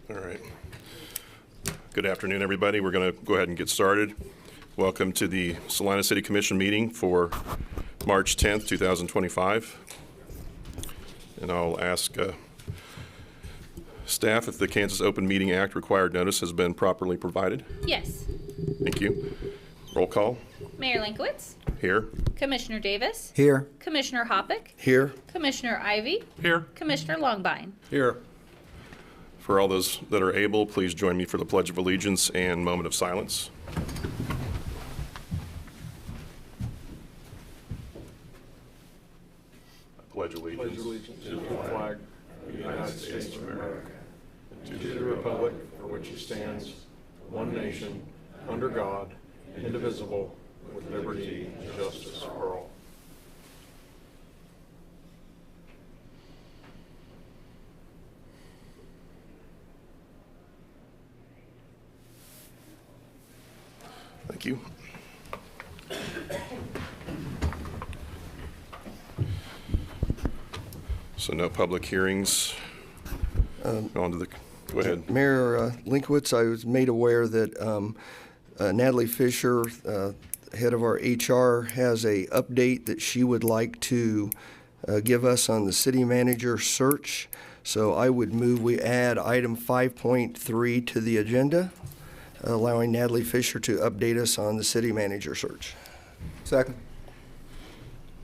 All right. Good afternoon, everybody. We're going to go ahead and get started. Welcome to the Salina City Commission meeting for March 10th, 2025. And I'll ask staff if the Kansas Open Meeting Act required notice has been properly provided. Yes. Thank you. Roll call. Mayor Linkowitz. Here. Commissioner Davis. Here. Commissioner Hoppick. Here. Commissioner Ivy. Here. Commissioner Longbine. Here. For all those that are able, please join me for the Pledge of Allegiance and moment of silence. I pledge allegiance to the flag of the United States of America, and to the republic for which it stands, one nation, under God, indivisible, with liberty and justice for all. Thank you. So no public hearings. On to the, go ahead. Mayor Linkowitz, I was made aware that Natalie Fisher, head of our HR, has a update that she would like to give us on the city manager search. So I would move we add item 5.3 to the agenda, allowing Natalie Fisher to update us on the city manager search. Second.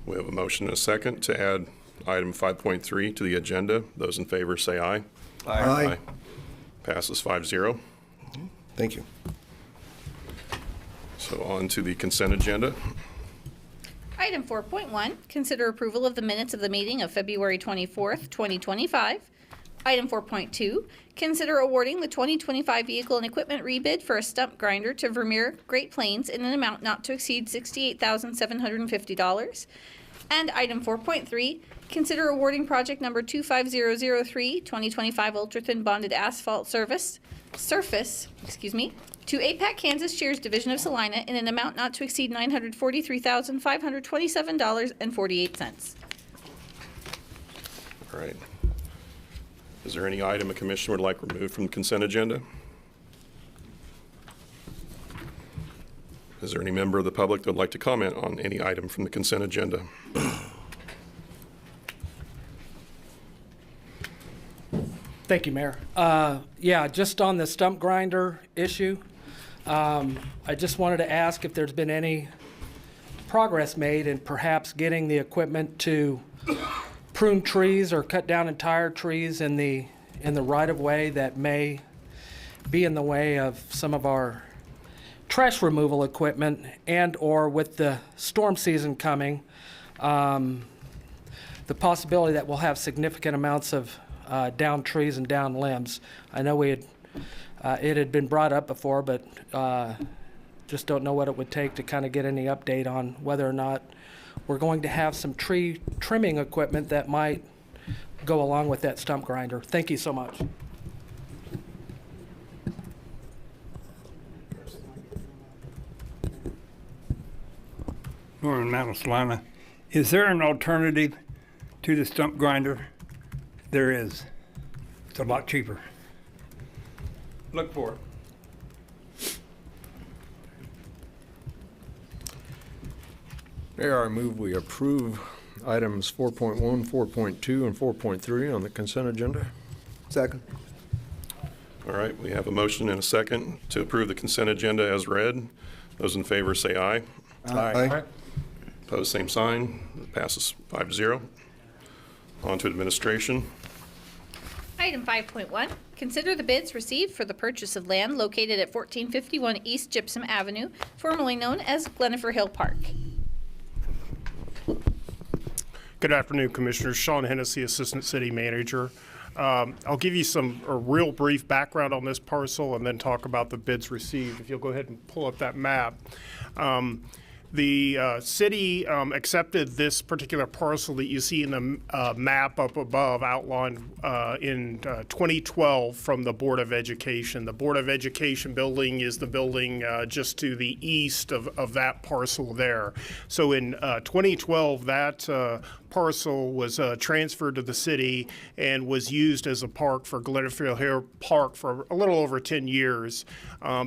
We have a motion and a second to add item 5.3 to the agenda. Those in favor say aye. Aye. Passes 5-0. Thank you. So on to the consent agenda. Item 4.1, consider approval of the minutes of the meeting of February 24th, 2025. Item 4.2, consider awarding the 2025 vehicle and equipment rebid for a stump grinder to Vermeer Great Plains in an amount not to exceed $68,750. And item 4.3, consider awarding project number 25003, 2025 ultra-thin bonded asphalt surface, to APAC Kansas Shears Division of Salina in an amount not to exceed $943,527.48. All right. Is there any item a commissioner would like removed from the consent agenda? Is there any member of the public that would like to comment on any item from the consent agenda? Thank you, Mayor. Yeah, just on the stump grinder issue, I just wanted to ask if there's been any progress made in perhaps getting the equipment to prune trees or cut down entire trees in the right-of-way that may be in the way of some of our trash removal equipment, and or with the storm season coming, the possibility that we'll have significant amounts of down trees and down limbs. I know it had been brought up before, but just don't know what it would take to kind of get any update on whether or not we're going to have some tree trimming equipment that might go along with that stump grinder. Thank you so much. Norman Mount Salina. Is there an alternative to the stump grinder? There is. It's a lot cheaper. Look for it. Mayor, I move we approve items 4.1, 4.2, and 4.3 on the consent agenda. Second. All right, we have a motion and a second to approve the consent agenda as read. Those in favor say aye. Aye. Opposed, same sign. It passes 5-0. On to administration. Item 5.1, consider the bids received for the purchase of land located at 1451 East Gypsum Avenue, formerly known as Gleniffer Hill Park. Good afternoon, Commissioners. Sean Hennessy, Assistant City Manager. I'll give you a real brief background on this parcel and then talk about the bids received. If you'll go ahead and pull up that map. The city accepted this particular parcel that you see in the map up above outlined in 2012 from the Board of Education. The Board of Education building is the building just to the east of that parcel there. So in 2012, that parcel was transferred to the city and was used as a park for Gleniffer Hill Park for a little over 10 years.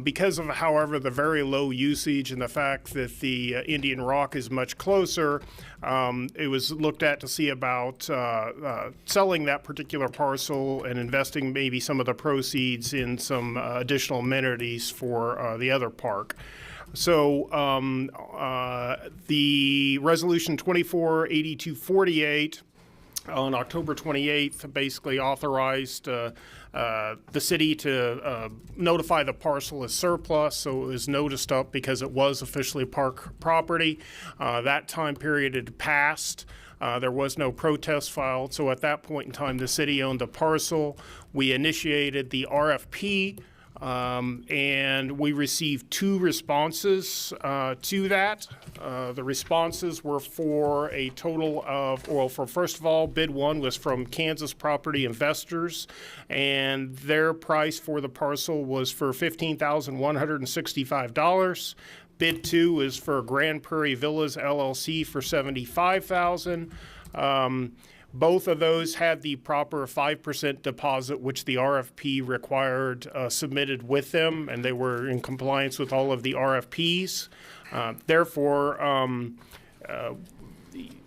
Because of, however, the very low usage and the fact that the Indian Rock is much closer, it was looked at to see about selling that particular parcel and investing maybe some of the proceeds in some additional amenities for the other park. So the resolution 248248 on October 28th basically authorized the city to notify the parcel as surplus, so it was noticed up because it was officially park property. That time period had passed. There was no protest filed, so at that point in time, the city owned the parcel. We initiated the RFP. And we received 2 responses to that. The responses were for a total of, well, for first of all, bid 1 was from Kansas Property Investors, and their price for the parcel was for $15,165. Bid 2 is for Grand Prairie Villas LLC for $75,000. Both of those had the proper 5% deposit, which the RFP required submitted with them, and they were in compliance with all of the RFPs. Therefore,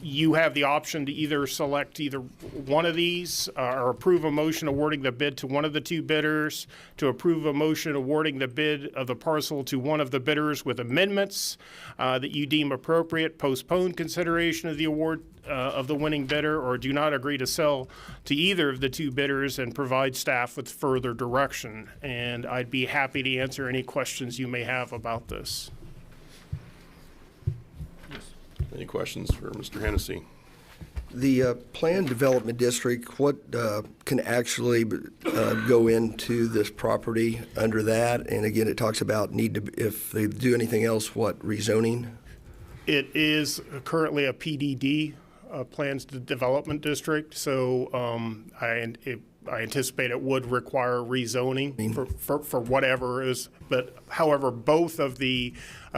you have the option to either select either one of these or approve a motion awarding the bid to one of the 2 bidders, to approve a motion awarding the bid of the parcel to one of the bidders with amendments that you deem appropriate, postpone consideration of the award of the winning bidder, or do not agree to sell to either of the 2 bidders and provide staff with further direction. And I'd be happy to answer any questions you may have about this. Any questions for Mr. Hennessy? The planned development district, what can actually go into this property under that? And again, it talks about need to, if they do anything else, what, rezoning? It is currently a PDD, Plans Development District, so I anticipate it would require rezoning for whatever is. But however, both of the,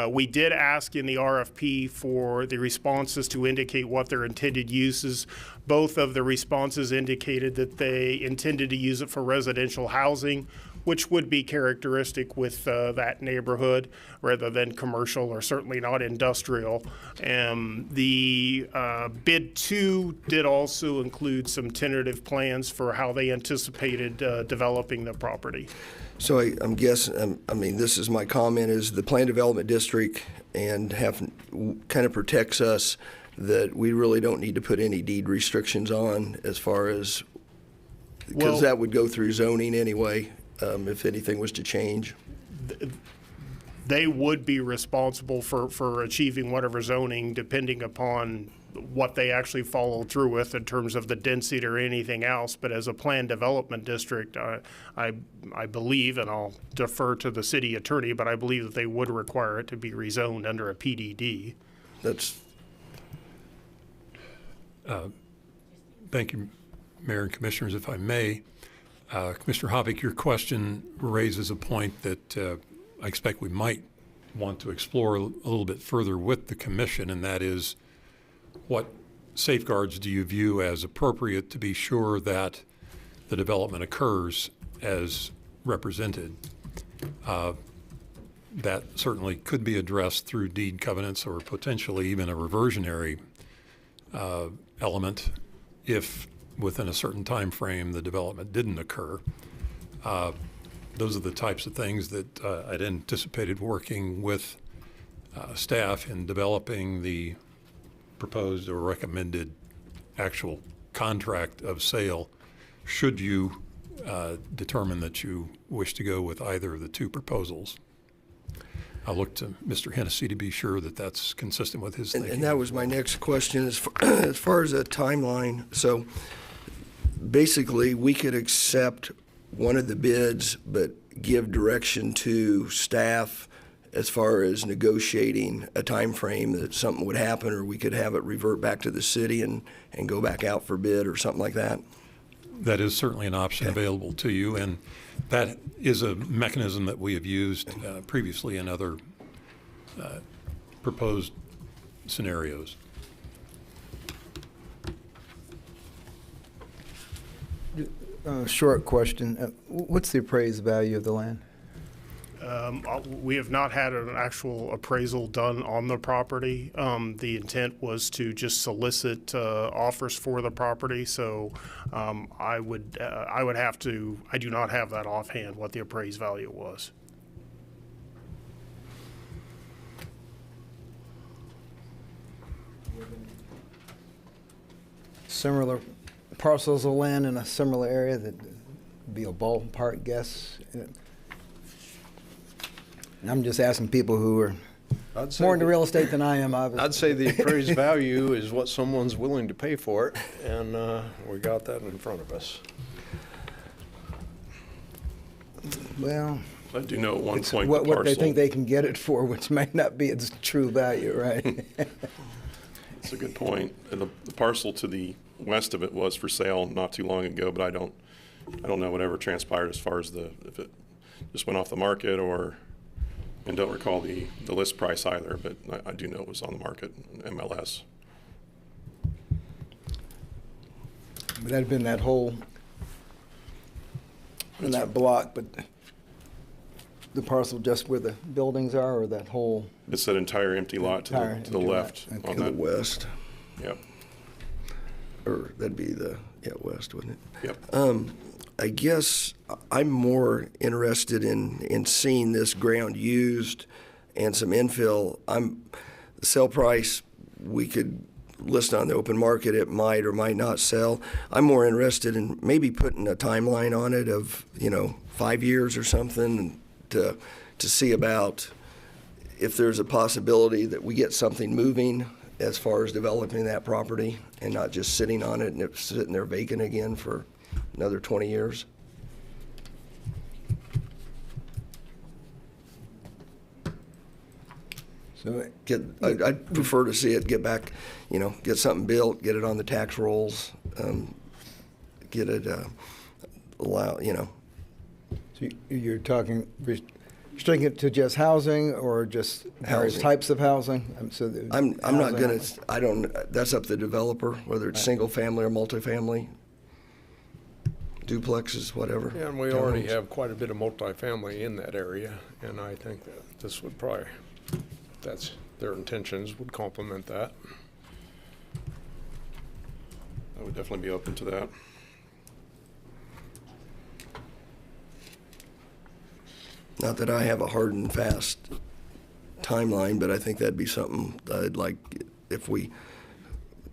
we did ask in the RFP for the responses to indicate what their intended uses. Both of the responses indicated that they intended to use it for residential housing, which would be characteristic with that neighborhood rather than commercial or certainly not industrial. The bid 2 did also include some tentative plans for how they anticipated developing the property. So I'm guessing, I mean, this is my comment, is the planned development district and kind of protects us that we really don't need to put any deed restrictions on as far as, because that would go through zoning anyway. If anything was to change? They would be responsible for achieving whatever zoning depending upon what they actually follow through with in terms of the density or anything else. But as a planned development district, I believe, and I'll defer to the city attorney, but I believe that they would require it to be rezoned under a PDD. Thank you, Mayor and Commissioners, if I may. Commissioner Hovick, your question raises a point that I expect we might want to explore a little bit further with the commission, and that is, what safeguards do you view as appropriate to be sure that the development occurs as represented? That certainly could be addressed through deed covenants or potentially even a reversionary element if within a certain time frame the development didn't occur. Those are the types of things that I'd anticipated working with staff in developing the proposed or recommended actual contract of sale should you determine that you wish to go with either of the 2 proposals. I'll look to Mr. Hennessy to be sure that that's consistent with his thinking. And that was my next question as far as a timeline. So basically, we could accept one of the bids, but give direction to staff as far as negotiating a time frame that something would happen, or we could have it revert back to the city and go back out for bid or something like that? That is certainly an option available to you, and that is a mechanism that we have used previously in other proposed scenarios. Short question. What's the appraised value of the land? We have not had an actual appraisal done on the property. The intent was to just solicit offers for the property, so I would have to, I do not have that offhand, what the appraised value was. Similar parcels of land in a similar area that would be a ballpark guess? And I'm just asking people who are more into real estate than I am, obviously. I'd say the appraised value is what someone's willing to pay for it, and we got that in front of us. Well, I do know at one it's point what the parcel. they think they can get it for, which may not be its true value, right? That's a good point. And the parcel to the west of it was for sale not too long ago, but I don't know whatever transpired as far as if it just went off the market and don't recall the list price either, but I do know it was on the market, MLS. But that'd been that whole, in that block, but the parcel just where the buildings are, or that whole? It's that entire empty lot to Entire the empty lot. left Okay. on To the that. west, Yep, or that'd be west, wouldn't it? yep. I guess I'm more interested in seeing this ground used and some infill. The sell price, we could list on the open market, it might or might not sell. I'm more interested in maybe putting a timeline on it of, 5 years or something to see about if there's a possibility that we get something moving as far as developing that property and not just sitting on it and it's sitting there vacant again for another 20 years. So I'd prefer to see it get back, get something built, get it on the tax rolls, get it So you're talking restricting it to just housing or just various Housing. types of housing? I'm not gonna, that's up to the developer, whether it's single family or multifamily, duplexes, whatever. Yeah, and we already have quite a bit of multifamily in that area, and I think that this would probably, that's their intentions, would complement that. I would definitely be open to that. Not that I have a hard and fast timeline, but I think that'd be something that I'd like, if we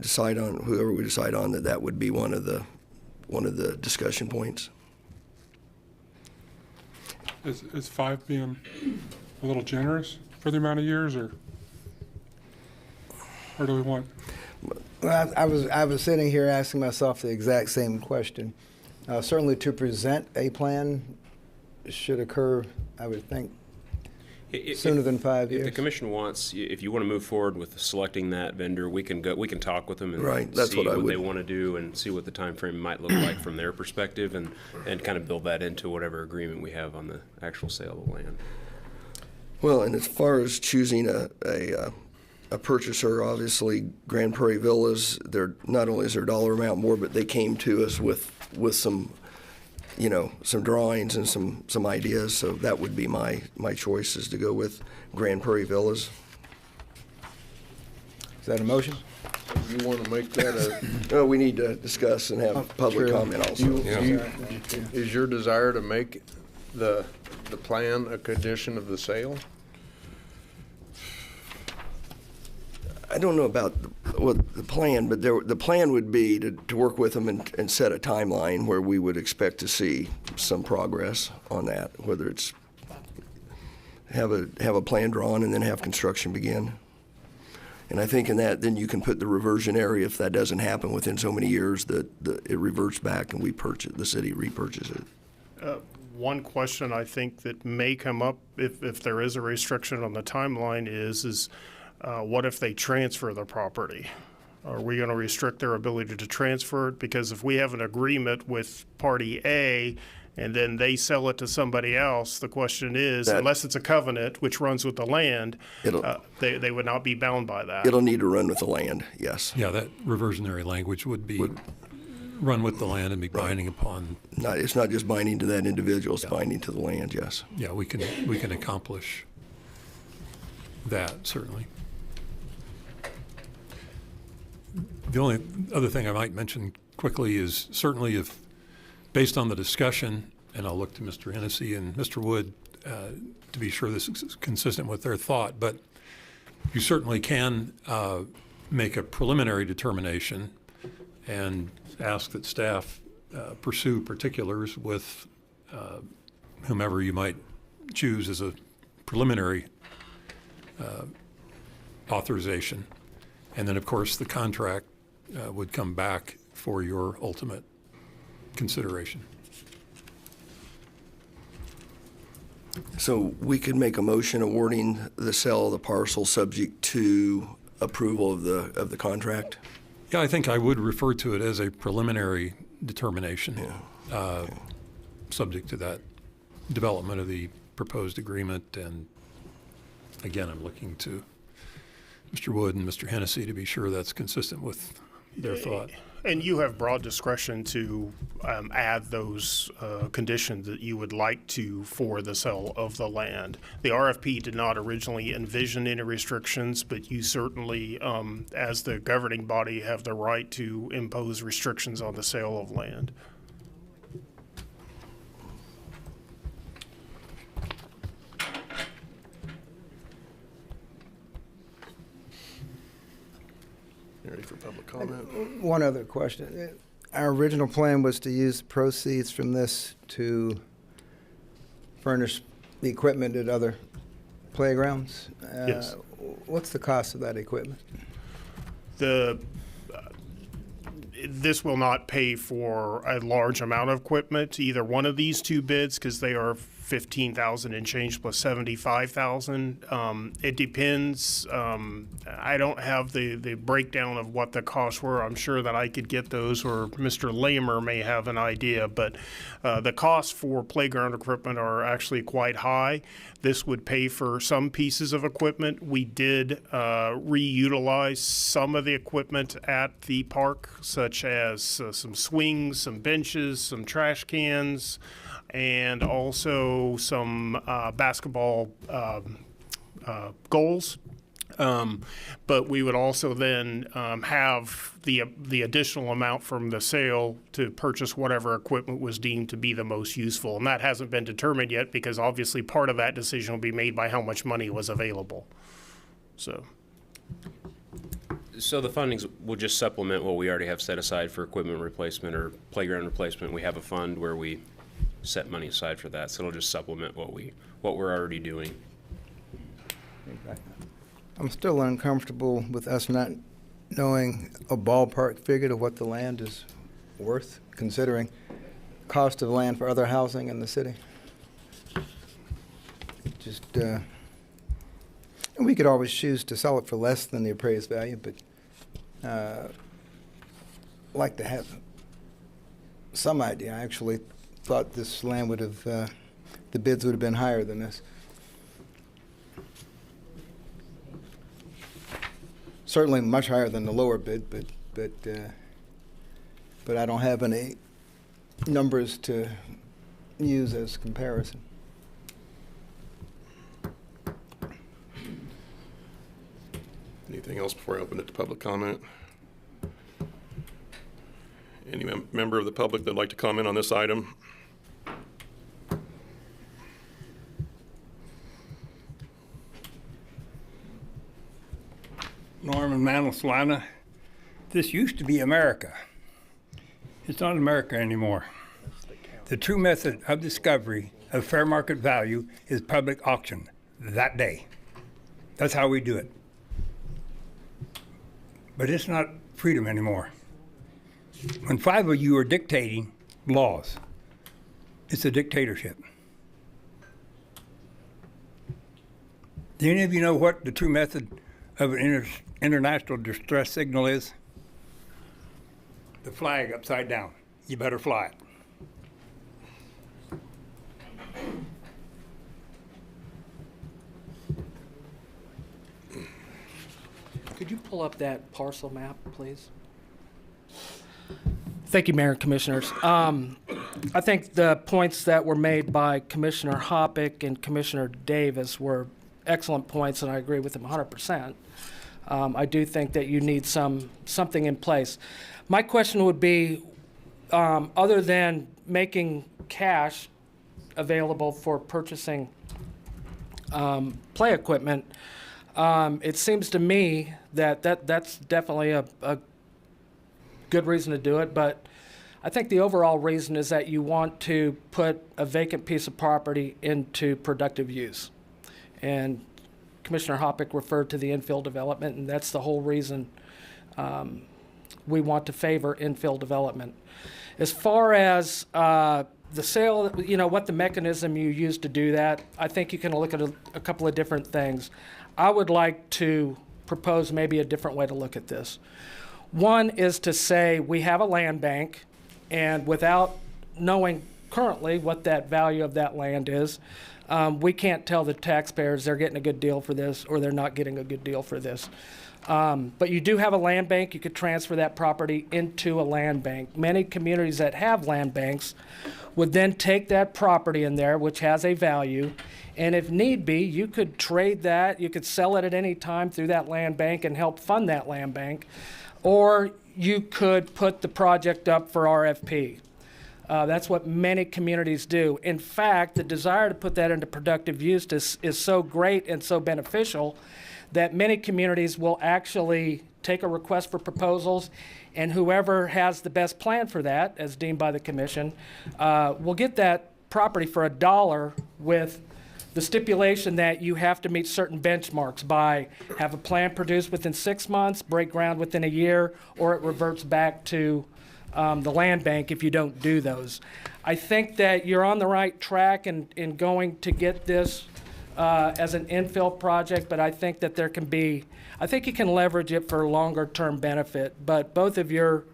decide on, whoever we decide on, that would be one of the discussion points. Is 5 being a little generous for the amount of years, or do we want? Well, I was sitting here asking myself the exact same question. Certainly to present a plan should occur, I would think, sooner than 5 years. If the commission wants, if you want to move forward with selecting that vendor, we can talk with them and Right, that's see what I what they would- want to do and see what the time frame might look like from their perspective, and kind of build that into whatever agreement we have on the actual sale of the land. Well, and as far as choosing a purchaser, obviously Grand Prairie Villas, they're not only is their dollar amount more, but they came to us with some, some drawings and some ideas. So that would be my choice, is to go with Grand Prairie Villas. Is that a motion? You want to make that We need to discuss and have public True. comment also. is your desire to make the plan a condition of the sale? I don't know about the plan, but the plan would be to work with them and set a timeline where we would expect to see some progress on that, whether it's have a plan drawn and then have construction begin. And I think in that, then you can put the reversion area, if that doesn't happen within so many years, that it reverts back and the city repurchases it. One question I think that may come up if there is a restriction on the timeline is what if they transfer the property? Are we going to restrict their ability to transfer it? Because if we have an agreement with party A and then they sell it to somebody else, the question is, unless it's a covenant which runs with the land, they would not be bound by that. It'll need to run with the land, yes. Yeah, that reversionary language would be run with the land and be binding upon. It's not just binding to that individual, it's binding to the land, yes. Yeah, we can accomplish that, certainly. The only other thing I might mention quickly is certainly if, based on the discussion, and I'll look to Mr. Hennessy and Mr. Wood to be sure this is consistent with their thought, but you certainly can make a preliminary determination and ask that staff pursue particulars with whomever you might choose as a preliminary authorization. And then, of course, the contract would come back for your ultimate consideration. So we could make a motion awarding the sale of the parcel subject to approval of the contract? Yeah, I think I would refer to it as a preliminary determination, subject to that development of the proposed agreement. And again, I'm looking to Mr. Wood and Mr. Hennessy to be sure that's consistent with their thought. And you have broad discretion to add those conditions that you would like to for the sale of the land. The RFP did not originally envision any restrictions, but you certainly, as the governing body, have the right to impose restrictions on the sale of land. Ready for public comment? One other question. Our original plan was to use the proceeds from this to furnish the equipment at other playgrounds. Yes. What's the cost of that equipment? This will not pay for a large amount of equipment, either one of these two bids, because they are $15,000 and change plus $75,000. It depends. I don't have the breakdown of what the costs were. I'm sure that I could get those, or Mr. Lamer may have an idea. But the costs for playground equipment are actually quite high. This would pay for some pieces of equipment. We did reutilize some of the equipment at the park, such as some swings, some benches, some trash cans, and also some basketball goals. But we would also then have the additional amount from the sale to purchase whatever equipment was deemed to be the most useful. And that hasn't been determined yet, because obviously part of that decision will be made by how much money was available. So the fundings will just supplement what we already have set aside for equipment replacement or playground replacement. We have a fund where we set money aside for that, so it'll just supplement what we're already doing. I'm still uncomfortable with us not knowing a ballpark figure of what the land is worth, considering cost of land for other housing in the city. Just, and we could always choose to sell it for less than the appraised value, but like to have some idea. I actually thought this land would have, the bids would have been higher than this. Certainly much higher than the lower bid, but I don't have any numbers to use as comparison. Anything else before I open it to public comment? Any member of the public that'd like to comment on this item? Norman Mantle, Salina. This used to be America. It's not America anymore. The true method of discovery of fair market value is public auction that day. That's how we do it. But it's not freedom anymore. When 5 of you are dictating laws, It's a dictatorship. Do any of you know what the true method of an international distress signal is? The flag upside down. You better fly it. Could you pull up that parcel map, please? Thank you, Mayor and Commissioners. I think the points that were made by Commissioner Hoppick and Commissioner Davis were excellent points, and I agree with them 100%. I do think that you need something in place. My question would be, other than making cash available for purchasing play equipment, it seems to me that's definitely a good reason to do it, but I think the overall reason is that you want to put a vacant piece of property into productive use. And Commissioner Hoppick referred to the infill development, and that's the whole reason we want to favor infill development. As far as the sale, what the mechanism you use to do that, I think you can look at a couple of different things. I would like to propose maybe a different way to look at this. One is to say we have a land bank, and without knowing currently what that value of that land is, we can't tell the taxpayers they're getting a good deal for this or they're not getting a good deal for this. But you do have a land bank. You could transfer that property into a land bank. Many communities that have land banks would then take that property in there, which has a value, and if need be, you could trade that. You could sell it at any time through that land bank and help fund that land bank. Or you could put the project up for RFP. That's what many communities do. In fact, the desire to put that into productive use is so great and so beneficial that many communities will actually take a request for proposals, and whoever has the best plan for that, as deemed by the commission, will get that property for $1 with the stipulation that you have to meet certain benchmarks by have a plan produced within 6 months, break ground within a year, or it reverts back to the land bank if you don't do those. I think that you're on the right track in going to get this as an infill project, but I think that I think you can leverage it for longer term benefit. But both of your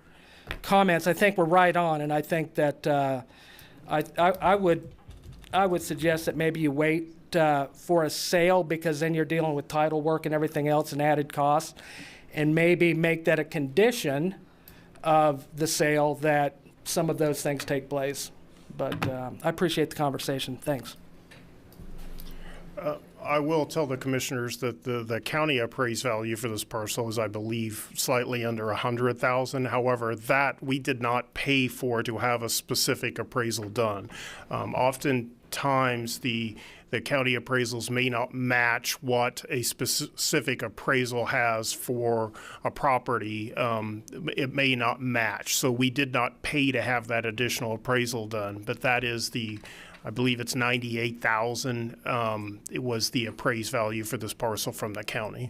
comments, I think, were right on, and I think that I would suggest that maybe you wait for a sale, because then you're dealing with title work and everything else and added costs, and maybe make that a condition of the sale that some of those things take place. But I appreciate the conversation. Thanks. I will tell the commissioners that the county appraised value for this parcel is, I believe, slightly under $100,000. However, that we did not pay for to have a specific appraisal done. Oftentimes, the county appraisals may not match what a specific appraisal has for a property. It may not match. So we did not pay to have that additional appraisal done, but that is I believe it's $98,000. It was the appraised value for this parcel from the county.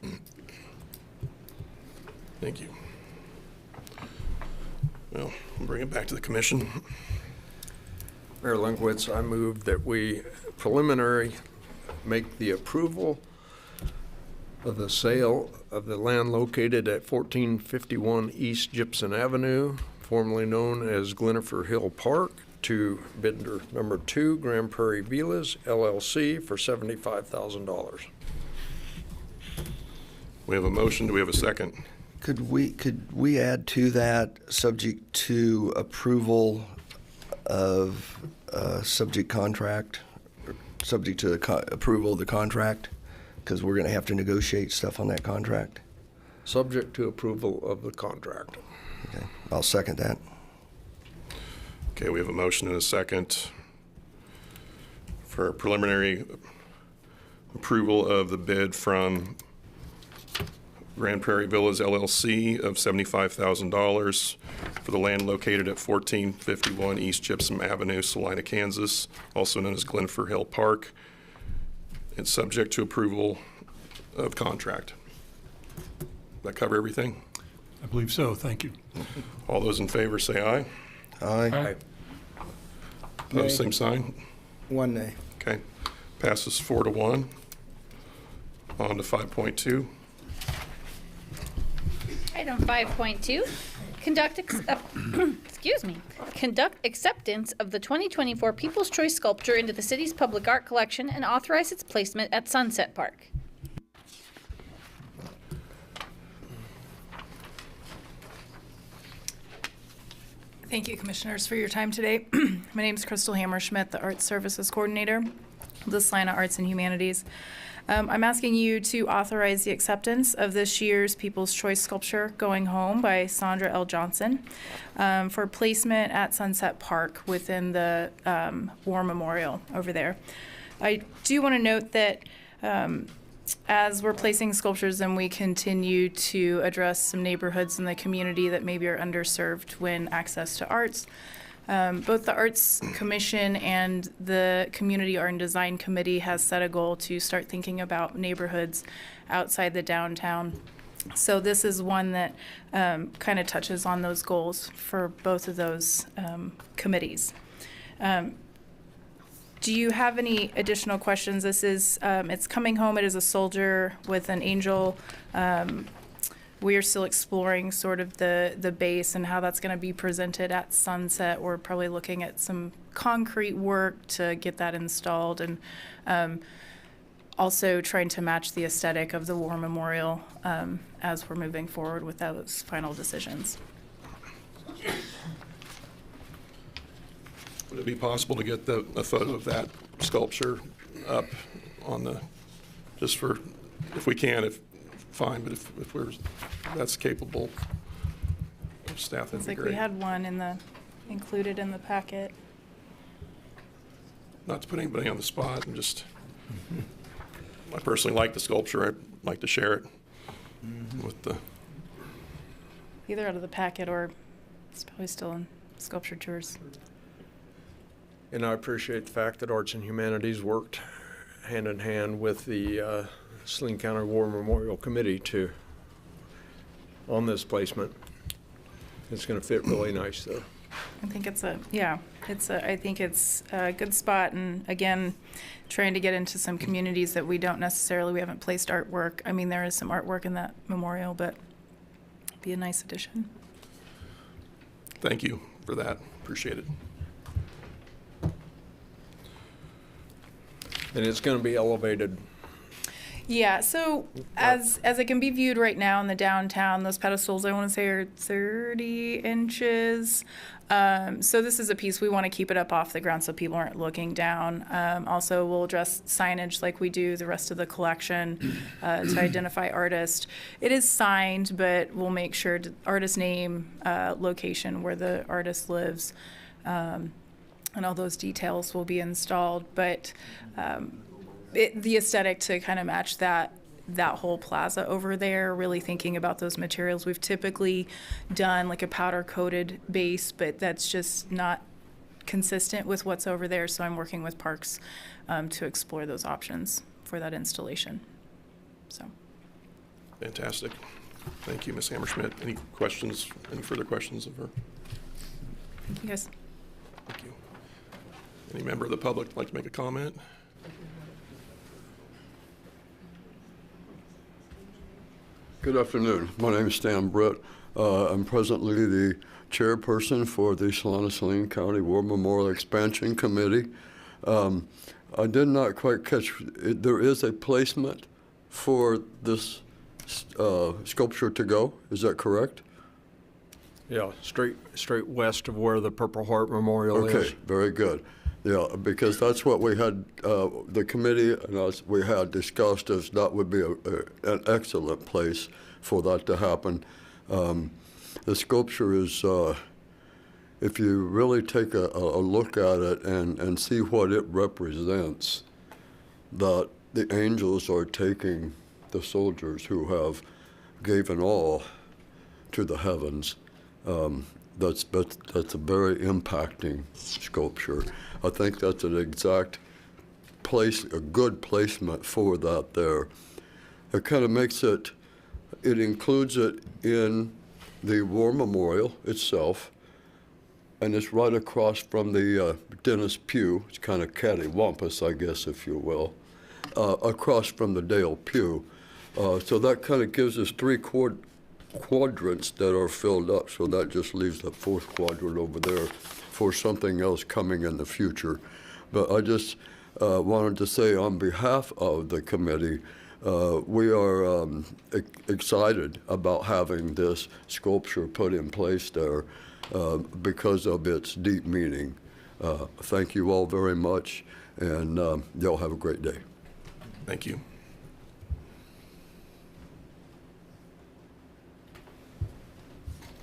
Thank you. Well, we'll bring it back to the commission. Mayor Lungwitz, I move that we preliminary make the approval of the sale of the land located at 1451 East Gypsum Avenue, formerly known as Gleniffer Hill Park, to bidder number 2, Grand Prairie Villas, LLC, for $75,000. We have a motion. Do we have a second? Could we add to that, subject to approval of subject contract, subject to approval of the contract? Because we're going to have to negotiate stuff on that contract. Subject to approval of the contract. Okay, I'll second that. Okay, we have a motion and a second for preliminary approval of the bid from Grand Prairie Villas LLC of $75,000 for the land located at 1451 East Gypsum Avenue, Salina, Kansas, also known as Gleniffer Hill Park. It's subject to approval of contract. Does that cover everything? I believe so. Thank you. All those in favor say aye. Aye. Opposed, Nay. same sign. 1 nay. Okay. Passes 4-1. On to 5.2. Item 5.2, conduct acceptance of the 2024 People's Choice Sculpture into the city's public art collection and authorize its placement at Sunset Park. Thank you, Commissioners, for your time today. My name is Crystal Hammerschmidt, the Arts Services Coordinator of the Salina Arts and Humanities. I'm asking you to authorize the acceptance of this year's People's Choice Sculpture, Going Home by Sandra L. Johnson, for placement at Sunset Park within the War Memorial over there. I do want to note that as we're placing sculptures and we continue to address some neighborhoods in the community that maybe are underserved when access to arts, both the Arts Commission and the Community Art and Design Committee has set a goal to start thinking about neighborhoods outside the downtown. So this is one that kind of touches on those goals for both of those committees. Do you have any additional questions? This is, it's Coming Home. It is a soldier with an angel. We are still exploring sort of the base and how that's going to be presented at Sunset. We're probably looking at some concrete work to get that installed, and also trying to match the aesthetic of the War Memorial as we're moving forward with those final decisions. Would it be possible to get a photo of that sculpture up on the, just for, if we can, if fine, but if that's capable of staff, that'd It's be like great. we had one included in the packet. Not to put anybody on the spot, and just, I personally like the sculpture. I'd like to share it with the, Either out of the packet or it's probably still in sculpture tours. And I appreciate the fact that Arts and Humanities worked hand in hand with the Salina County War Memorial Committee on this placement. It's going to fit really nice, though. I think I think it's a good spot, and again, trying to get into some communities that we haven't placed artwork. I mean, there is some artwork in that memorial, but it'd be a nice addition. thank you for that. Appreciate it. And it's going to be elevated. Yeah, so as it can be viewed right now in the downtown, those pedestals, I want to say, are 30 inches. So this is a piece we want to keep it up off the ground so people aren't looking down. Also, we'll address signage like we do the rest of the collection to identify artist. It is signed, but we'll make sure artist name, location where the artist lives, and all those details will be installed. But the aesthetic to kind of match that whole plaza over there, really thinking about those materials. We've typically done like a powder coated base, but that's just not consistent with what's over there. So I'm working with Parks to explore those options for that installation. So. Fantastic. Thank you, Ms. Hammerschmidt. Any questions, any further questions of her? Thank you, guys. Thank you. Any member of the public like to make a comment? Good afternoon. My name is Stan Britt. I'm presently the chairperson for the Salina County War Memorial Expansion Committee. I did not quite catch, there is a placement for this sculpture to go, is that correct? Yeah, straight west of where the Purple Heart Memorial is. Okay, very good. Yeah, because that's what we had, the committee and us, we had discussed as that would be an excellent place for that to happen. The sculpture is, if you really take a look at it and see what it represents, that the angels are taking the soldiers who have given all to the heavens. That's a very impacting sculpture. I think that's an exact place, a good placement for that there. It kind of makes it includes it in the War Memorial itself, and it's right across from the dentist pew. It's kind of cattywampus, I guess, if you will, across from the Dale pew. So that kind of gives us three quadrants that are filled up. So that just leaves the fourth quadrant over there for something else coming in the future. But I just wanted to say on behalf of the committee, we are excited about having this sculpture put in place there because of its deep meaning. Thank you all very much, and y'all have a great day. Thank you.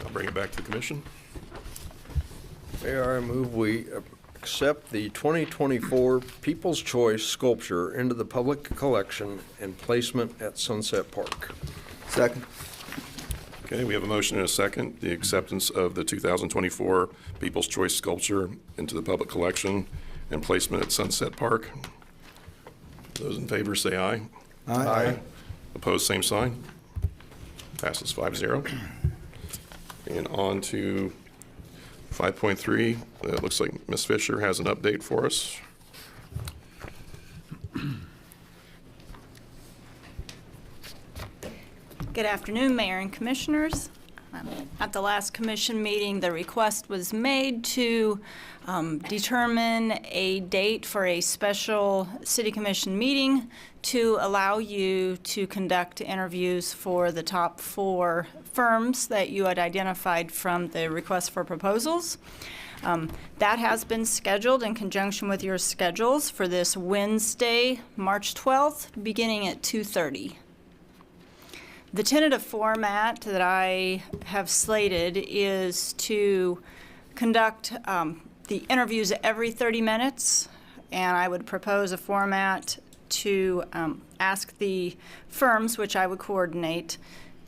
I'll bring it back to the commission. Mayor, I move we accept the 2024 People's Choice sculpture into the public collection and placement at Sunset Park. Second. Okay, we have a motion and a second. The acceptance of the 2024 People's Choice sculpture into the public collection and placement at Sunset Park. Those in favor say aye. Aye. Opposed, same sign. Passes 5-0. And on to 5.3. It looks like Ms. Fisher has an update for us. Good afternoon, Mayor and Commissioners. At the last commission meeting, the request was made to determine a date for a special city commission meeting to allow you to conduct interviews for the top 4 firms that you had identified from the request for proposals. That has been scheduled in conjunction with your schedules for this Wednesday, March 12th, beginning at 2:30. The tentative format that I have slated is to conduct the interviews every 30 minutes, and I would propose a format to ask the firms, which I would coordinate,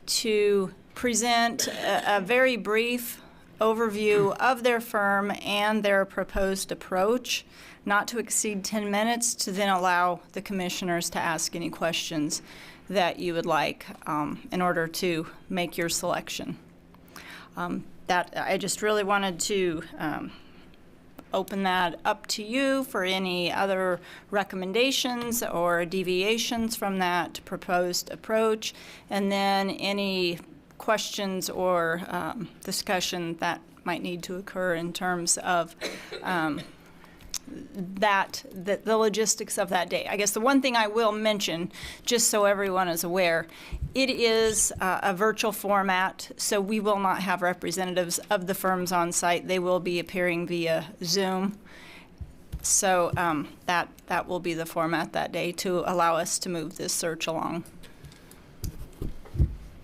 to present a very brief overview of their firm and their proposed approach, not to exceed 10 minutes, to then allow the commissioners to ask any questions that you would like in order to make your selection. That I just really wanted to open that up to you for any other recommendations or deviations from that proposed approach, and then any questions or discussion that might need to occur in terms of the logistics of that day. I guess the one thing I will mention, just so everyone is aware, it is a virtual format, so we will not have representatives of the firms on site. They will be appearing via Zoom. So that will be the format that day to allow us to move this search along.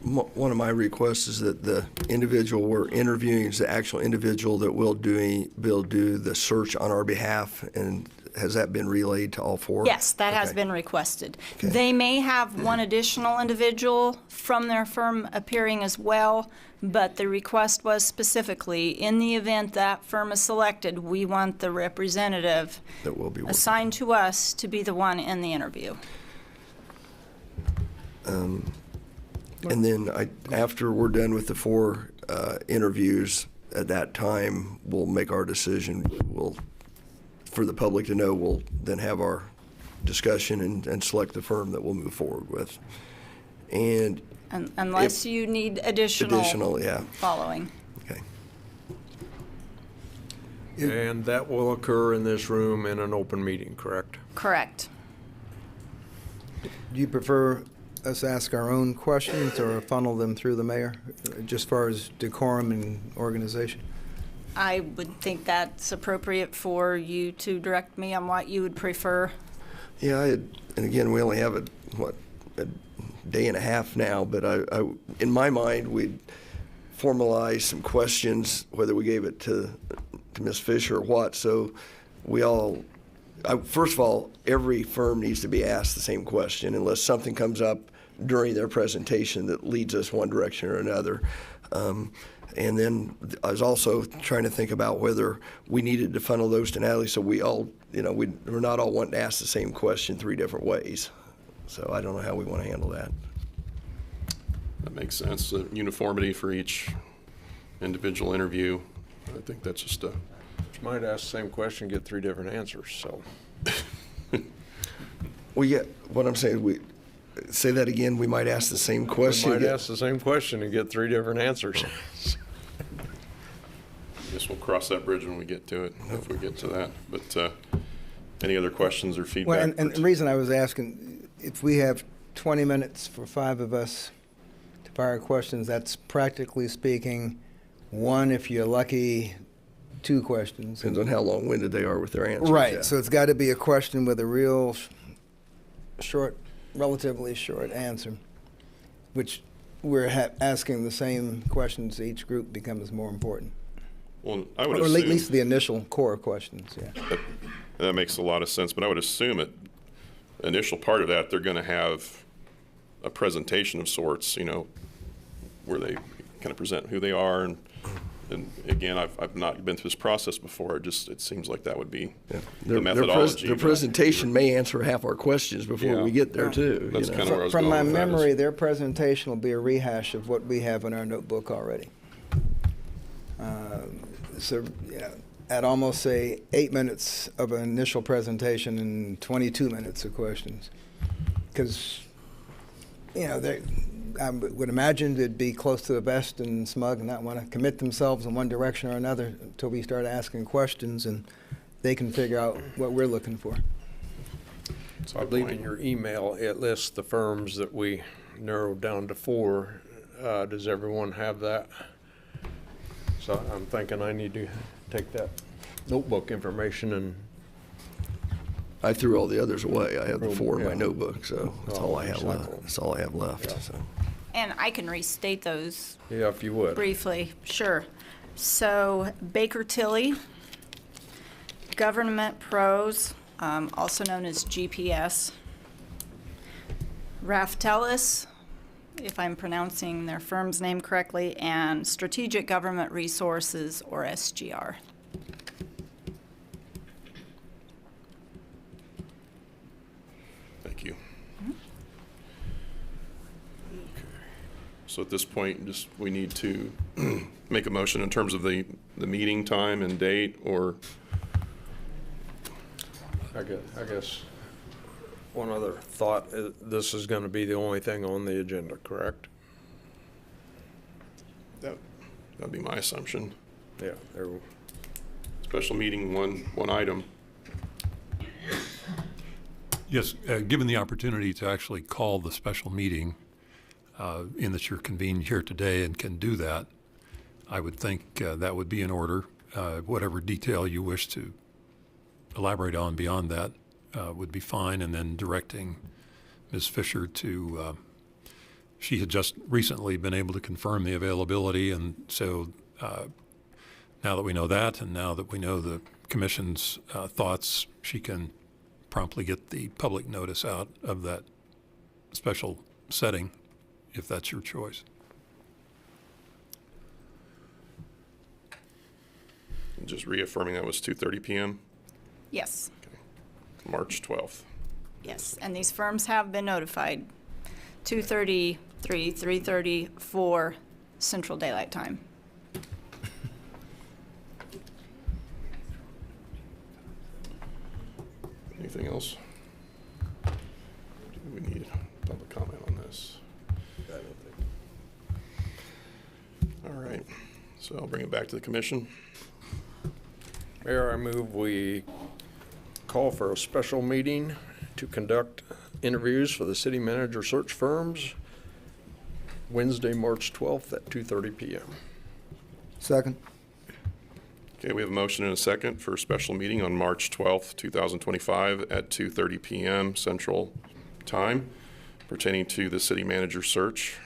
One of my requests is that the individual we're interviewing is the actual individual that will do the search on our behalf, and has that been relayed to all 4? Yes, that has Okay. been requested. Okay. They may have one additional individual from their firm appearing as well, but the request was specifically, in the event that firm is selected, we want the representative That will be assigned to us to be the one in the interview. And then after we're done with the 4 interviews, at that time, we'll make our decision. For the public to know, we'll then have our discussion and select the firm that we'll move forward with. And Unless you need additional yeah. following. Okay. And that will occur in this room in an open meeting, correct? Correct. Do you prefer us ask our own questions or funnel them through the mayor, just as far as decorum and organization? I would think that's appropriate for you to direct me on what you would prefer. Yeah, and again, we only have a day and a half now, but I in my mind, we'd formalize some questions, whether we gave it to Ms. Fisher or what, so we all, first of all, every firm needs to be asked the same question unless something comes up during their presentation that leads us one direction or another. And then I was also trying to think about whether we needed to funnel those to Natalie, so we all, we're not all wanting to ask the same question 3 different ways. So I don't know how we want to handle that. That makes sense. Uniformity for each individual interview. I think that's just a, You might ask the same question, get 3 different answers, so. Well, yeah, what I'm saying, say that again, we might ask the same You question. might ask the same question and get 3 different answers. I guess we'll cross that bridge when we get to it, if we get to that. But any other questions or feedback? Well, and the reason I was asking, if we have 20 minutes for 5 of us to fire questions, that's practically speaking 1, if you're lucky, 2 questions. Depends on how long-winded they are with their answers. Right, yeah. so it's got to be a question with a real short, relatively short answer, which we're asking the same questions to each group becomes more important. Well, I would Or at assume, least the initial core questions, yeah. that makes a lot of sense, but I would assume at initial part of that, they're going to have a presentation of sorts, you know, where they kind of present who they are. And again, I've not been through this process before. It seems like that would be the methodology. Their presentation may answer half our questions before we get there, too. That's kind of where I was From going my with that is- memory, their presentation will be a rehash of what we have in our notebook already. So, you know, at almost, say, 8 minutes of an initial presentation and 22 minutes of questions. Because, you know, I would imagine they'd be close to the vest and smug and not want to commit themselves in one direction or another until we start asking questions and they can figure out what we're looking for. So I believe in your email, it lists the firms that we narrowed down to 4. Does everyone have that? So I'm thinking I need to take that notebook information and. I threw all the others away. I have the 4 in my Yeah. notebook, so that's all I have left. Recycle. That's all I have left. So. And I can restate those Yeah, if you would. briefly, sure. So Baker Tilly, Government Pros, also known as GPS, Raftelis, if I'm pronouncing their firm's name correctly, and Strategic Government Resources, or SGR. Thank you. So at this point, we need to make a motion in terms of the meeting time and date, or I guess one other thought, this is going to be the only thing on the agenda, correct? that'd be my assumption. Yeah, Special meeting, one item. Yes, given the opportunity to actually call the special meeting, in that you're convened here today and can do that, I would think that would be in order. Whatever detail you wish to elaborate on beyond that would be fine, and then directing Ms. Fisher to, she had just recently been able to confirm the availability, and so now that we know that, and now that we know the Commission's thoughts, she can promptly get the public notice out of that special setting, if that's your choice. Just reaffirming that was 2:30 p.m., Yes, March 12th. yes. And these firms have been notified. 2:30, 3:30, 4 Central Daylight Time. Anything else? Do we need public comment on this? All right, so I'll bring it back to the commission. Mayor, I move we call for a special meeting to conduct interviews for the city manager search firms Wednesday, March 12th at 2:30 p.m. Second. Okay, we have a motion and a second for a special meeting on March 12th, 2025 at 2:30 p.m. Central Time pertaining to the city manager search.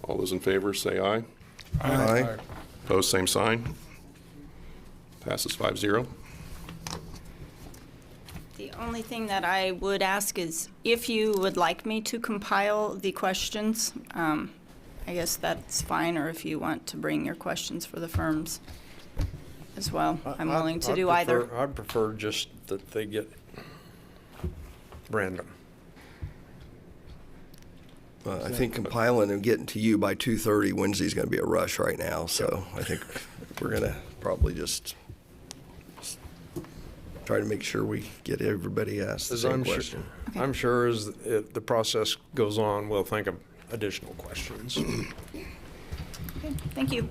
All those in favor say aye. Aye. Opposed, same sign. Passes 5-0. The only thing that I would ask is if you would like me to compile the questions, I guess that's fine, or if you want to bring your questions for the firms as well. I'm willing to do either. I'd prefer just that they get random. I think compiling and getting to you by 2:30 Wednesday's going to be a rush right now, so I think we're going to probably just try to make sure we get everybody asked the same question. I'm sure as the process goes on, we'll think of additional questions. Okay, thank you.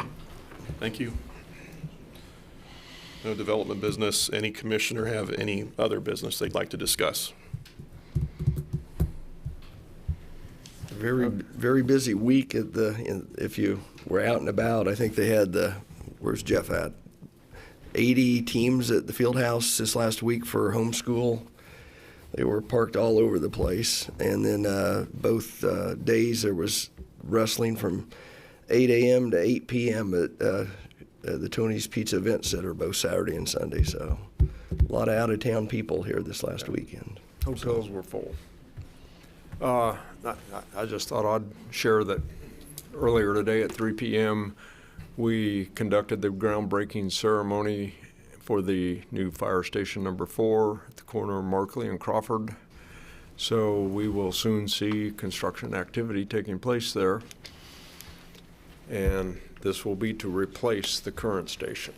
Thank you. No development business. Any commissioner have any other business they'd like to discuss? Very busy week at if you were out and about. I think they had where's Jeff at? 80 teams at the field house this last week for homeschool. They were parked all over the place. And then both days there was wrestling from 8 a.m. to 8 p.m. at the Tony's Pizza Event Center, both Saturday and Sunday. So a lot of out-of-town people here this last weekend. Hotels were full. I just thought I'd share that earlier today at 3 p.m. we conducted the groundbreaking ceremony for the new fire station number 4 at the corner of Markley and Crawford. So we will soon see construction activity taking place there. And this will be to replace the current station.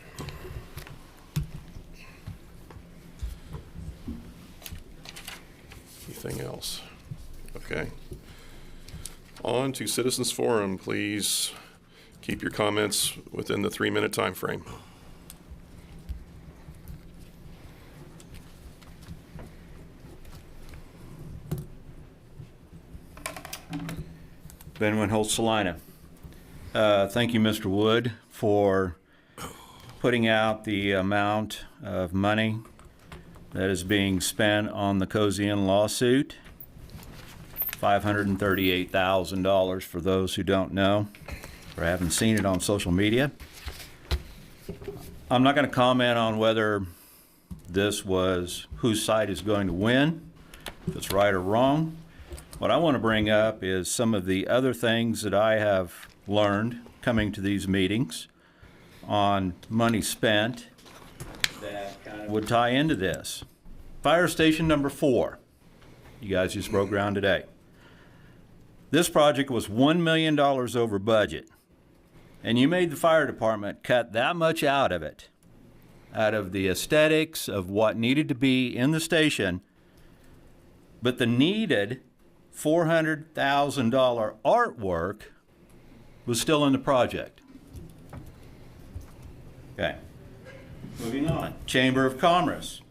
Anything else? Okay. On to Citizens Forum. Please keep your comments within the 3-minute time frame. Ben Winholt, Salina. Thank you, Mr. Wood, for putting out the amount of money that is being spent on the Cozy Inn lawsuit. $538,000 for those who don't know or haven't seen it on social media. I'm not going to comment on whether this was whose side is going to win, if it's right or wrong. What I want to bring up is some of the other things that I have learned coming to these meetings on money spent that kind of would tie into this. Fire station number 4. You guys just broke ground today. This project was $1 million over budget, and you made the fire department cut that much out of it, out of the aesthetics of what needed to be in the station, but the needed $400,000 artwork was still in the project. Okay, moving on. Chamber of Commerce.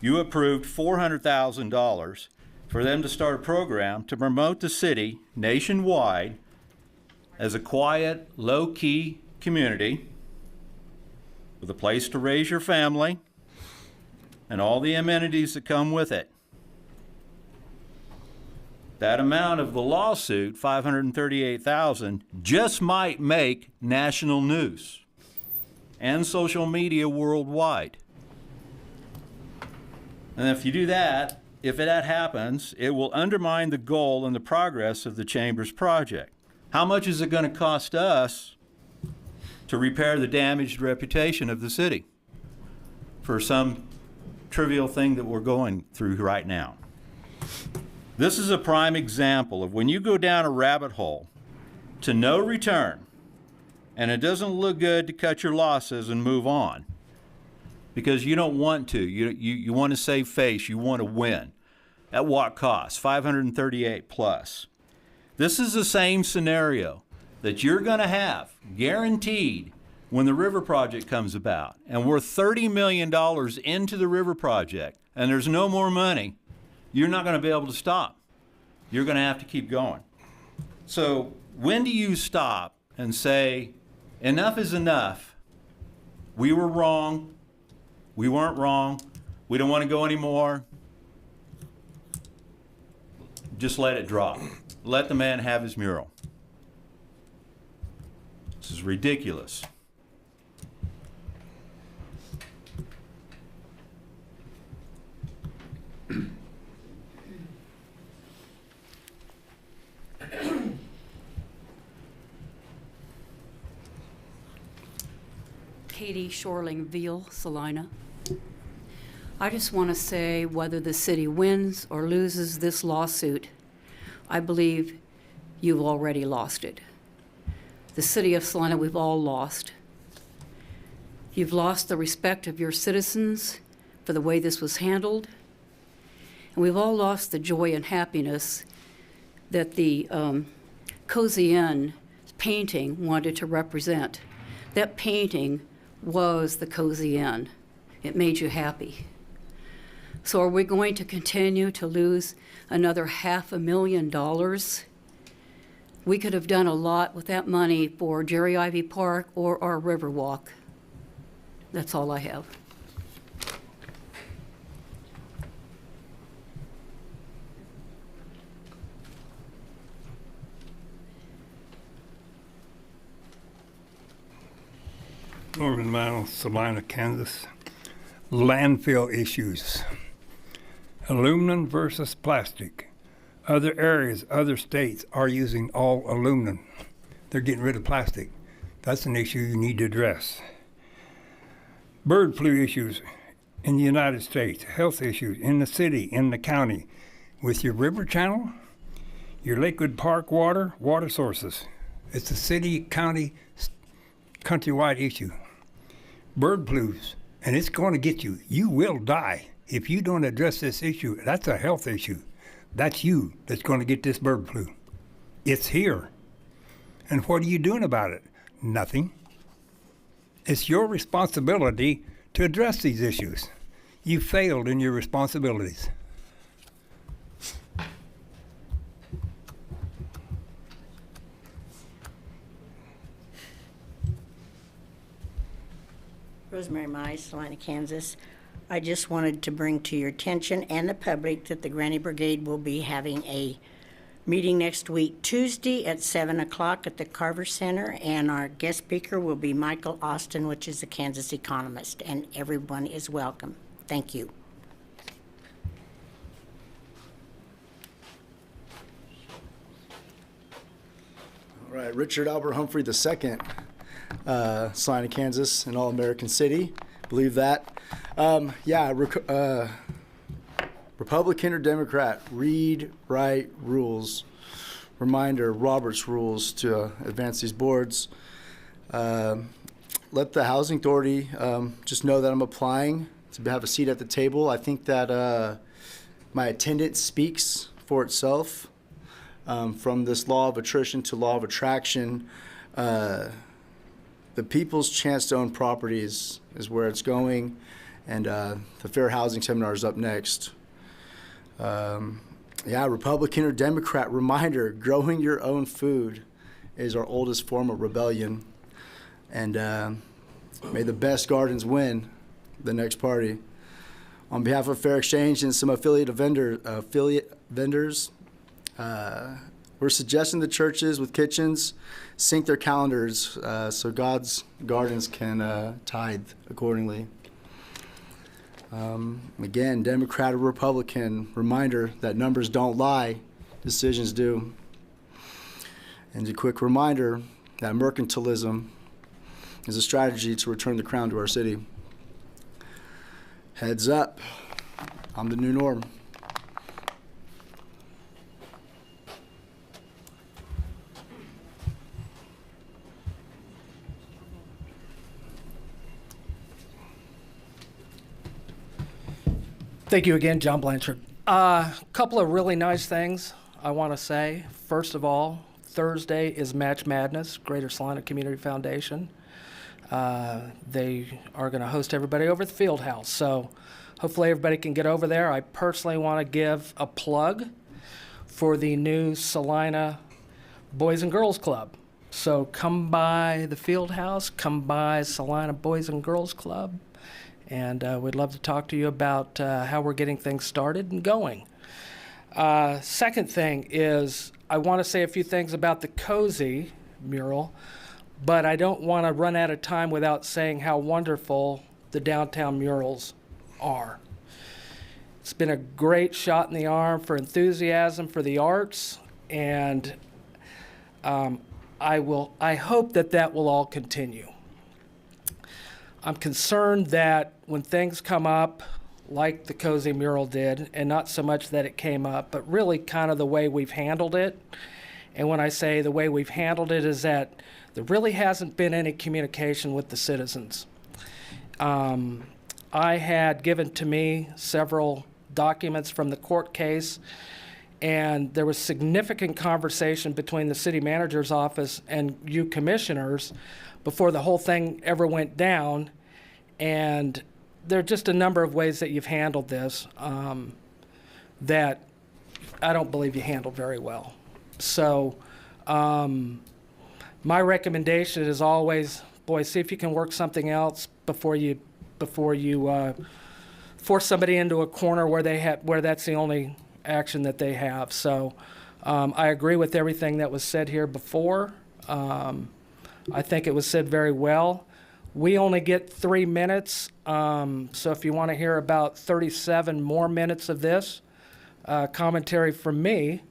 You approved $400,000 for them to start a program to promote the city nationwide as a quiet, low-key community with a place to raise your family and all the amenities that come with it. That amount of the lawsuit, $538,000, just might make national news and social media worldwide. And if you do that, if that happens, it will undermine the goal and the progress of the Chamber's project. How much is it going to cost us to repair the damaged reputation of the city for some trivial thing that we're going through right now? This is a prime example of when you go down a rabbit hole to no return, and it doesn't look good to cut your losses and move on, because you don't want to. You want to save face. You want to win. At what cost? $538 plus. This is the same scenario that you're going to have, guaranteed, when the river project comes about. And we're $30 million into the river project, and there's no more money. You're not going to be able to stop. You're going to have to keep going. So when do you stop and say, enough is enough? We were wrong. We weren't wrong. We don't want to go anymore. Just let it drop. Let the man have his mural. This is ridiculous. Katie Shorling-Veal, Salina. I just want to say whether the city wins or loses this lawsuit, I believe you've already lost it. The city of Salina, we've all lost. You've lost the respect of your citizens for the way this was handled. And we've all lost the joy and happiness that the Cozy Inn painting wanted to represent. That painting was the Cozy Inn. It made you happy. So are we going to continue to lose another $500,000? We could have done a lot with that money for Jerry Ivy Park or our Riverwalk. That's all I have. Norman Mile, Salina, Kansas. Landfill issues. Aluminum versus plastic. Other areas, other states are using all aluminum. They're getting rid of plastic. That's an issue you need to address. Bird flu issues in the United States. Health issues in the city, in the county. With your river channel, your Lakewood Park water sources. It's a city, county, countrywide issue. Bird flus, and it's going to get you. You will die if you don't address this issue. That's a health issue. That's you that's going to get this bird flu. It's here. And what are you doing about it? Nothing. It's your responsibility to address these issues. You failed in your responsibilities. Rosemary Mize, Salina, Kansas. I just wanted to bring to your attention and the public that the Granny Brigade will be having a meeting next week, Tuesday at 7 o'clock at the Carver Center, and our guest speaker will be Michael Austin, which is a Kansas economist, and everyone is welcome. Thank you. All right, Richard Albert Humphrey II, Salina, Kansas, an all-American city. Believe that. Republican or Democrat, read, write, rules. Reminder, Robert's rules to advance these boards. Let the Housing Authority just know that I'm applying to have a seat at the table. I think that my attendance speaks for itself. From this law of attrition to law of attraction, the people's chance to own properties is where it's going, and the Fair Housing Seminar is up next. Republican or Democrat, reminder, growing your own food is our oldest form of rebellion, and may the best gardens win the next party. On behalf of Fair Exchange and some affiliate vendors, we're suggesting the churches with kitchens sync their calendars so God's gardens can tithe accordingly. Again, Democrat or Republican, reminder that numbers don't lie, decisions do. And a quick reminder that mercantilism is a strategy to return the crown to our city. Heads up, I'm the new norm. Thank you again, John Blanchard. A couple of really nice things I want to say. First of all, Thursday is Match Madness, Greater Salina Community Foundation. They are going to host everybody over at the Field House, so hopefully everybody can get over there. I personally want to give a plug for the new Salina Boys and Girls Club. So come by the Field House, come by Salina Boys and Girls Club, and we'd love to talk to you about how we're getting things started and going. Second thing is I want to say a few things about the Cozy mural, but I don't want to run out of time without saying how wonderful the downtown murals are. It's been a great shot in the arm for enthusiasm for the arts, and I hope that will all continue. I'm concerned that when things come up, like the Cozy mural did, and not so much that it came up, but really kind of the way we've handled it And when I say the way we've handled it is that there really hasn't been any communication with the citizens. I had given to me several documents from the court case, and there was significant conversation between the city manager's office and you commissioners before the whole thing ever went down. And there are just a number of ways that you've handled this that I don't believe you handled very well. So my recommendation is always, boy, see if you can work something else before you force somebody into a corner where that's the only action that they have. So I agree with everything that was said here before. I think it was said very well. We only get 3 minutes, so if you want to hear about 37 more minutes of this commentary from me,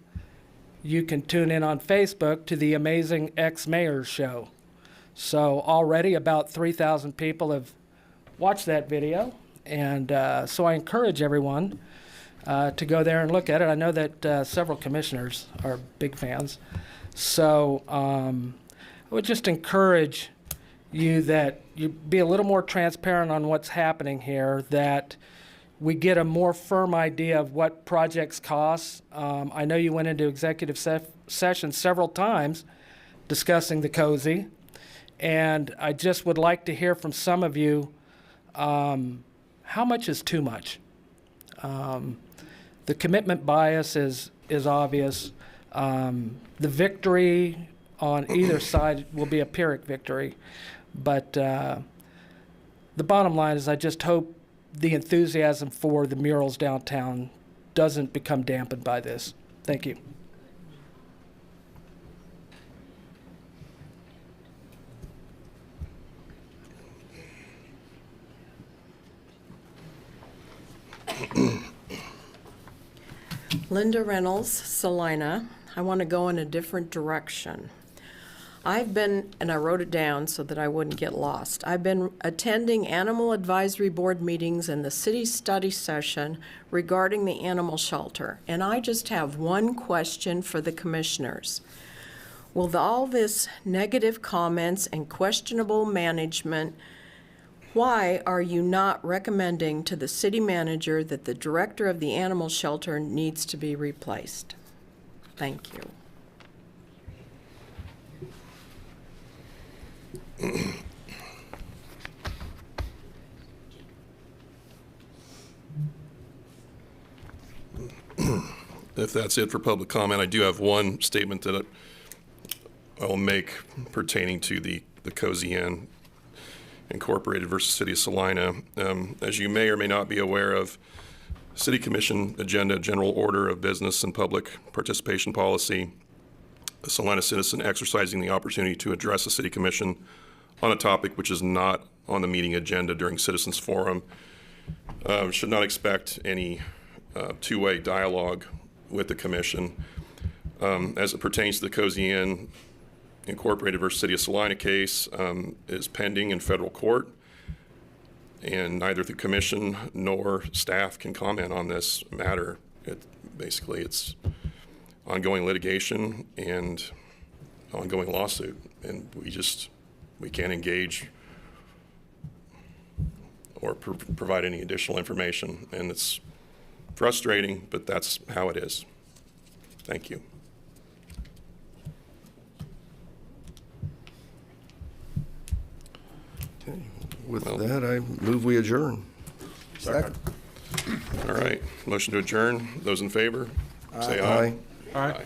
you can tune in on Facebook to the Amazing Ex-Mayor's Show. So already about 3,000 people have watched that video, and so I encourage everyone to go there and look at it. I know that several commissioners are big fans. So I would just encourage you that you be a little more transparent on what's happening here, that we get a more firm idea of what projects cost. I know you went into executive session several times discussing the COSI, and I just would like to hear from some of you how much is too much. The commitment bias is obvious. The victory on either side will be a Pyrrhic victory. But the bottom line is I just hope the enthusiasm for the murals downtown doesn't become dampened by this. Thank you. Linda Reynolds, Salina. I want to go in a different direction. I've been, and I wrote it down so that I wouldn't get lost, I've been attending Animal Advisory Board meetings and the city study session regarding the animal shelter. And I just have one question for the commissioners. Will all this negative comments and questionable management, why are you not recommending to the city manager that the director of the animal shelter needs to be replaced? Thank you. If that's it for public comment, I do have one statement that I will make pertaining to the Cozy Inn Incorporated versus City of Salina. As you may or may not be aware of, City Commission Agenda, General Order of Business and Public Participation Policy, a Salina citizen exercising the opportunity to address the City Commission on a topic which is not on the meeting agenda during Citizens Forum should not expect any two-way dialogue with the Commission. As it pertains to the Cozy Inn Incorporated versus City of Salina case, is pending in federal court, and neither the Commission nor staff can comment on this matter. Basically, it's ongoing litigation and ongoing lawsuit, and we can't engage or provide any additional information, and it's frustrating, but that's how it is. Thank you. Okay. With that, I move we adjourn. Second. All right, motion to adjourn. Those in favor, say Aye. aye. Aye.